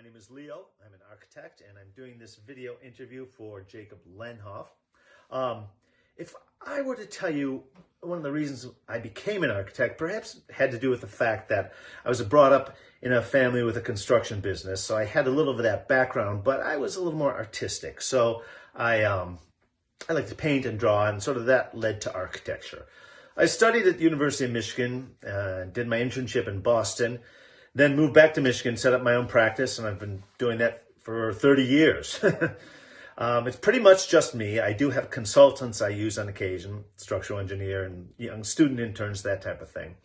name is Leo. I'm an architect, and I'm doing this video interview for Jacob Lenhoff. If I were to tell you one of the reasons I became an architect, perhaps had to do with the fact that I was brought up in a family with a construction business, so I had a little of that background, but I was a little more artistic. So I like to paint and draw, and sort of that led to architecture. I studied at the University of Michigan, did my internship in Boston, then moved back to Michigan, set up my own practice, and I've been doing that for 30 years. It's pretty much just me. I do have consultants I use on occasion, structural engineer and young student interns, that type of thing.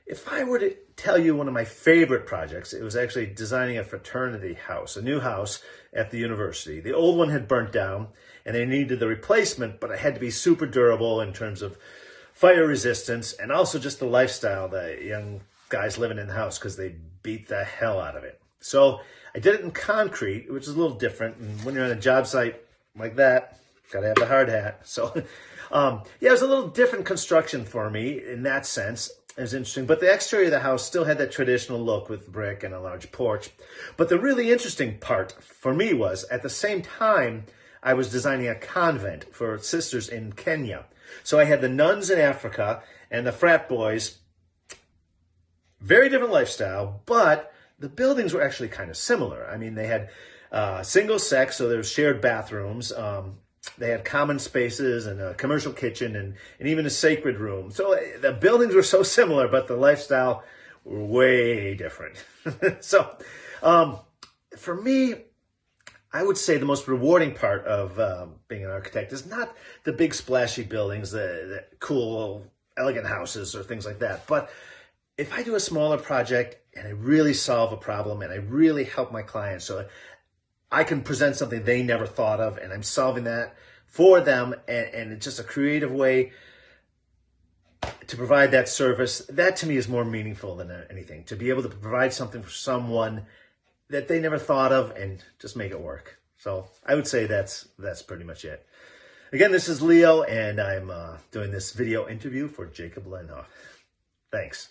If I were to tell you one of my favorite projects, it was actually designing a fraternity house, a new house at the university. The old one had burnt down and they needed the replacement, but it had to be super durable in terms of fire resistance and also just the lifestyle, the young guys living in the house, because they beat the hell out of it. So I did it in concrete, which is a little different. And when you're on a job site like that, got to have the hard hat. So yeah, it was a little different construction for me in that sense. It was interesting, but the exterior of the house still had that traditional look with brick and a large porch. But the really interesting part for me was, at the same time, I was designing a convent for sisters in Kenya. So I had the nuns in Africa and the frat boys. Very different lifestyle, but the buildings were actually kind of similar. I mean, they had single sex, so there was shared bathrooms. They had common spaces and a commercial kitchen and even a sacred room. So the buildings were so similar, but the lifestyle were way different. So for me, I would say the most rewarding part of being an architect is not the big splashy buildings, the cool, elegant houses or things like that, but if I do a smaller project and I really solve a problem and I really help my clients so I can present something they never thought of and I'm solving that for them, and it's just a creative way to provide that service, that to me is more meaningful than anything. To be able to provide something for someone that they never thought of and just make it work. So I would say that's pretty much it. Again, this is Leo, and I'm doing this video interview for Jacob Lenhoff. Thanks.